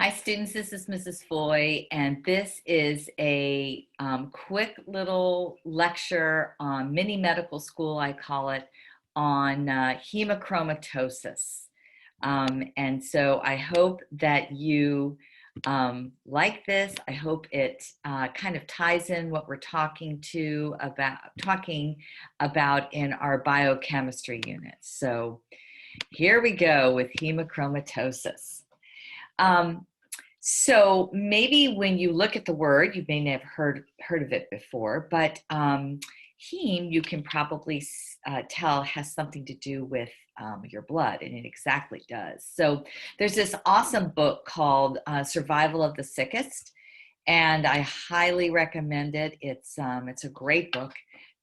Hi students, this is Mrs. Foy, and this is a quick little lecture on mini medical school, I call it, on hemochromatosis. And so I hope that you like this. I hope it kind of ties in what we're talking about in our biochemistry unit. So here we go with hemochromatosis. So maybe when you look at the word, you may not have heard of it before, but heme, you can probably tell has something to do with your blood, and it exactly does. So there's this awesome book called Survival of the Sickest, and I highly recommend it. It's a great book.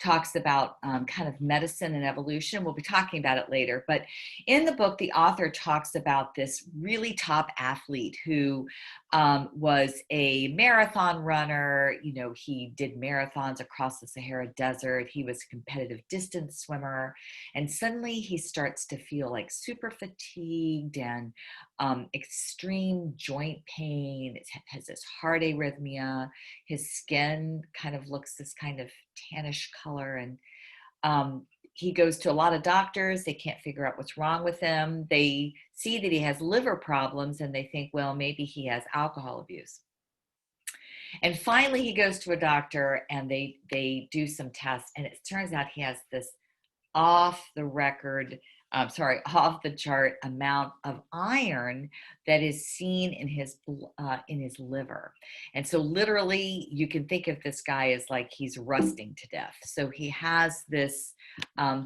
Talks about kind of medicine and evolution. We'll be talking about it later, but in the book, the author talks about this really top athlete who was a marathon runner. You know, he did marathons across the Sahara Desert. He was a competitive distance swimmer, and suddenly he starts to feel like super fatigued and extreme joint pain. It has this heart arrhythmia. His skin kind of looks this kind of tannish color, and he goes to a lot of doctors. They can't figure out what's wrong with him. They see that he has liver problems, and they think, well, maybe he has alcohol abuse. And finally, he goes to a doctor, and they do some tests, and it turns out he has this off the chart amount of iron that is seen in his liver. And so literally you can think of this guy as like he's rusting to death. So he has this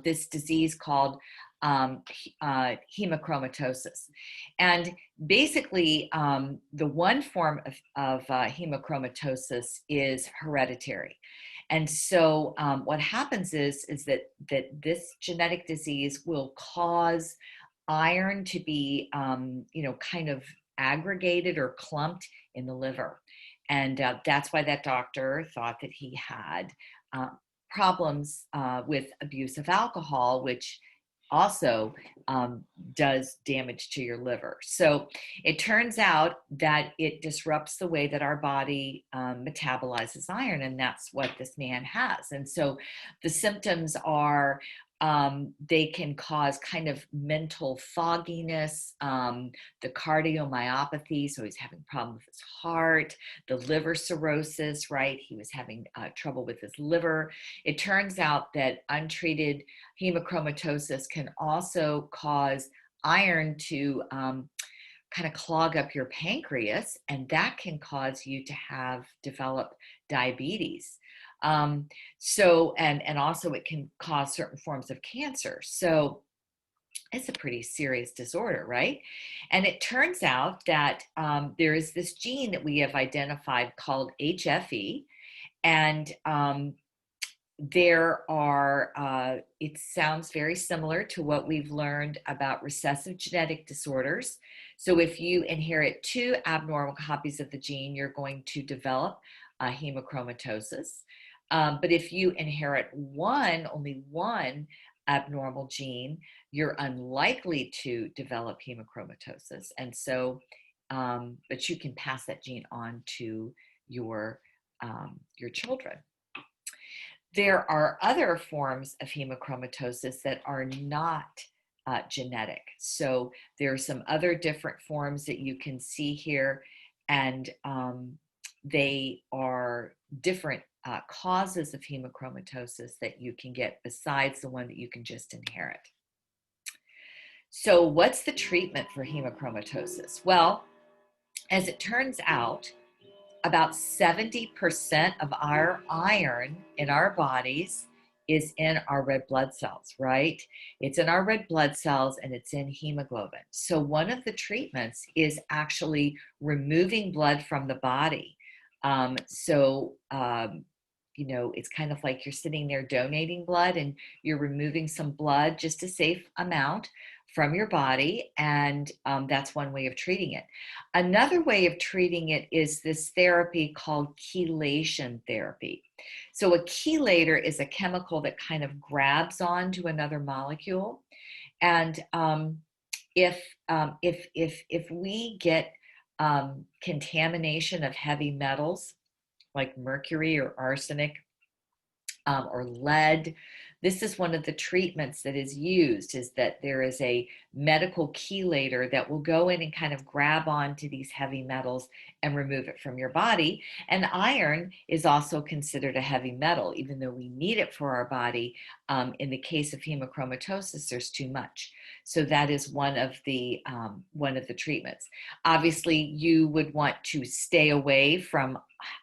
this disease called hemochromatosis. And basically the one form of hemochromatosis is hereditary. And so what happens is that this genetic disease will cause iron to be, kind of aggregated or clumped in the liver. And that's why that doctor thought that he had problems with abuse of alcohol, which also does damage to your liver. So it turns out that it disrupts the way that our body metabolizes iron, and that's what this man has. And so the symptoms are they can cause kind of mental fogginess, the cardiomyopathy, so he's having problems with his heart, the liver cirrhosis, right? He was having trouble with his liver. It turns out that untreated hemochromatosis can also cause iron to kind of clog up your pancreas, and that can cause you to develop diabetes. And also it can cause certain forms of cancer. So it's a pretty serious disorder, right? And it turns out that there is this gene that we have identified called HFE, and there are, it sounds very similar to what we've learned about recessive genetic disorders. So if you inherit 2 abnormal copies of the gene, you're going to develop hemochromatosis. But if you inherit only one abnormal gene, you're unlikely to develop hemochromatosis. And so, but you can pass that gene on to your children. There are other forms of hemochromatosis that are not genetic. So there are some other different forms that you can see here, and they are different causes of hemochromatosis that you can get besides the one that you can just inherit. So what's the treatment for hemochromatosis? Well, as it turns out, about 70% of our iron in our bodies is in our red blood cells, right? It's in our red blood cells, and it's in hemoglobin. So one of the treatments is actually removing blood from the body. It's kind of like you're sitting there donating blood, and you're removing some blood, just a safe amount, from your body, and that's one way of treating it. Another way of treating it is this therapy called chelation therapy. So a chelator is a chemical that kind of grabs onto another molecule, and if we get contamination of heavy metals like mercury or arsenic, or lead. This is one of the treatments that is used, is that there is a medical chelator that will go in and kind of grab onto these heavy metals and remove it from your body. And iron is also considered a heavy metal, even though we need it for our body. In the case of hemochromatosis, there's too much. So that is one of the treatments. Obviously, you would want to stay away from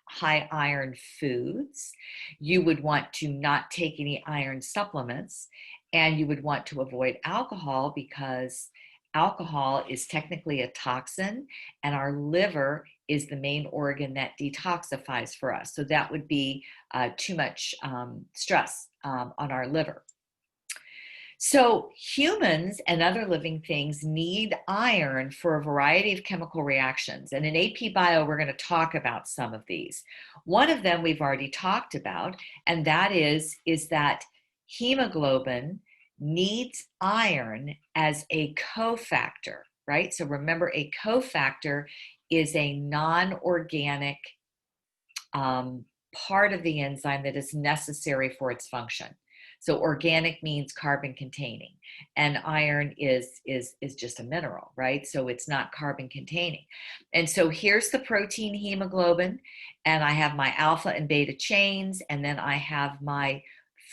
high iron foods. You would want to not take any iron supplements, and you would want to avoid alcohol, because alcohol is technically a toxin, and our liver is the main organ that detoxifies for us. So that would be too much stress on our liver. So humans and other living things need iron for a variety of chemical reactions. And in AP Bio, we're going to talk about some of these. One of them we've already talked about, and that is that hemoglobin needs iron as a cofactor, right? So remember, a cofactor is a non-organic part of the enzyme that is necessary for its function. So organic means carbon containing, and iron is just a mineral, right? So it's not carbon containing. And so here's the protein hemoglobin, and I have my alpha and beta chains, and then I have my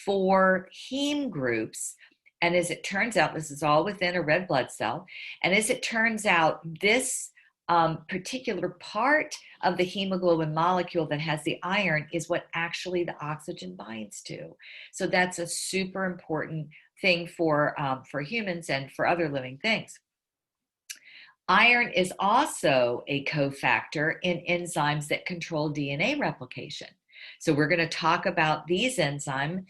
4 heme groups. And as it turns out, this is all within a red blood cell. And as it turns out, this particular part of the hemoglobin molecule that has the iron is what actually the oxygen binds to. So that's a super important thing for humans and for other living things. Iron is also a cofactor in enzymes that control DNA replication. So we're going to talk about these enzymes.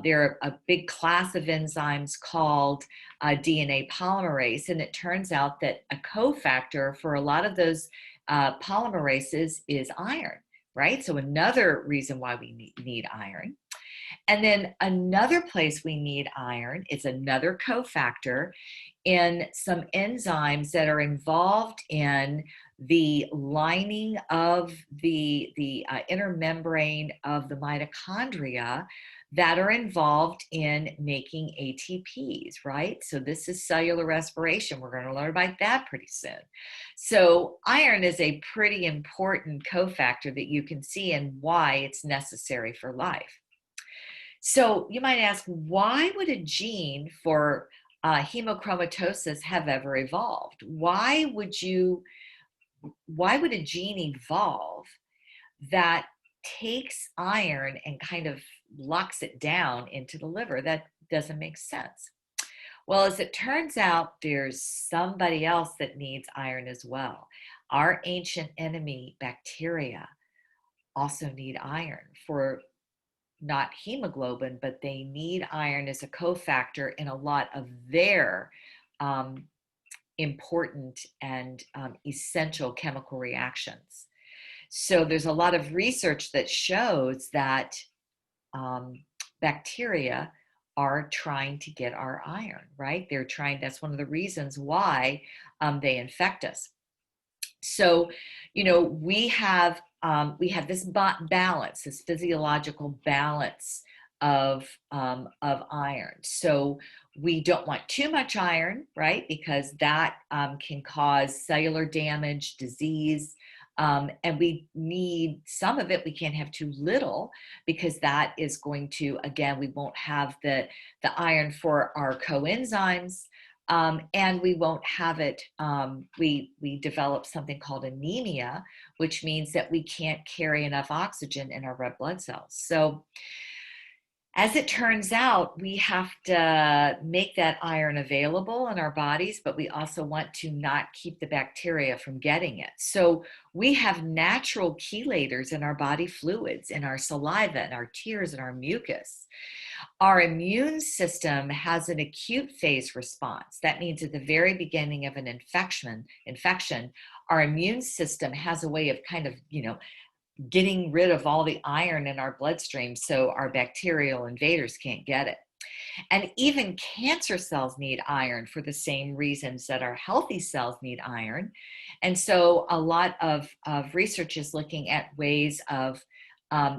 They're a big class of enzymes called DNA polymerase, and it turns out that a cofactor for a lot of those polymerases is iron, right? So another reason why we need iron. And then another place we need iron is another cofactor in some enzymes that are involved in the lining of the inner membrane of the mitochondria that are involved in making ATPs, right? So this is cellular respiration. We're going to learn about that pretty soon. So iron is a pretty important cofactor that you can see and why it's necessary for life. So you might ask, why would a gene for hemochromatosis have ever evolved? Why would a gene evolve that takes iron and kind of locks it down into the liver? That doesn't make sense. Well, as it turns out, there's somebody else that needs iron as well. Our ancient enemy, bacteria, also need iron for not hemoglobin, but they need iron as a cofactor in a lot of their important and essential chemical reactions. So there's a lot of research that shows that bacteria are trying to get our iron, right? They're trying, that's one of the reasons why they infect us. So, we have this balance, this physiological balance of iron. So we don't want too much iron, right? Because that can cause cellular damage, disease, and we need some of it. We can't have too little, because that is going to, again, we won't have the iron for our coenzymes. And we won't have it, we develop something called anemia, which means that we can't carry enough oxygen in our red blood cells. So as it turns out, we have to make that iron available in our bodies, but we also want to not keep the bacteria from getting it. So we have natural chelators in our body fluids, in our saliva, and our tears, and our mucus. Our immune system has an acute phase response. That means at the very beginning of an infection, our immune system has a way of kind of, getting rid of all the iron in our bloodstream so our bacterial invaders can't get it. And even cancer cells need iron for the same reasons that our healthy cells need iron. And so a lot of research is looking at ways of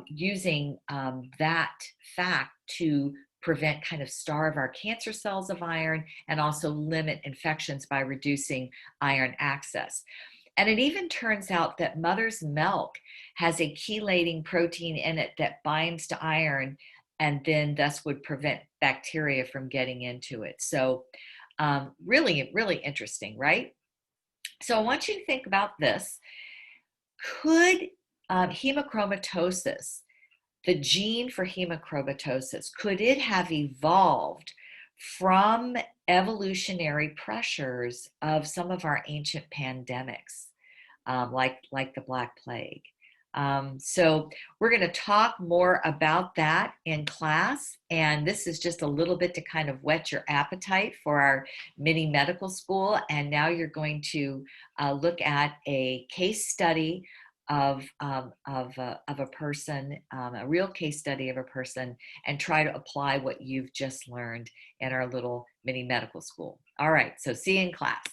using that fact to prevent, kind of starve our cancer cells of iron, and also limit infections by reducing iron access. And it even turns out that mother's milk has a chelating protein in it that binds to iron and then thus would prevent bacteria from getting into it. So really, really interesting, right? So I want you to think about this. Could hemochromatosis, the gene for hemochromatosis, could it have evolved from evolutionary pressures of some of our ancient pandemics, like the Black Plague? So we're going to talk more about that in class, and this is just a little bit to kind of whet your appetite for our mini medical school. And now you're going to look at a case study of a person, a real case study of a person, and try to apply what you've just learned in our little mini medical school. All right, so see you in class.